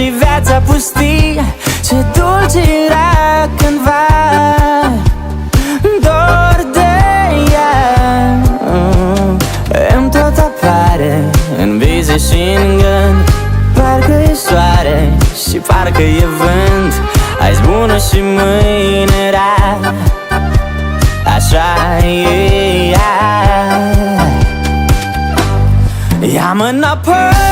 și viața pustie. Ce dulce era cândva, dor de ea. Îmi tot apare în vise și în gând. Parcă e soare și parcă e vânt. Azi bună și mâine rea, așa e ea. Ia-mă înapoi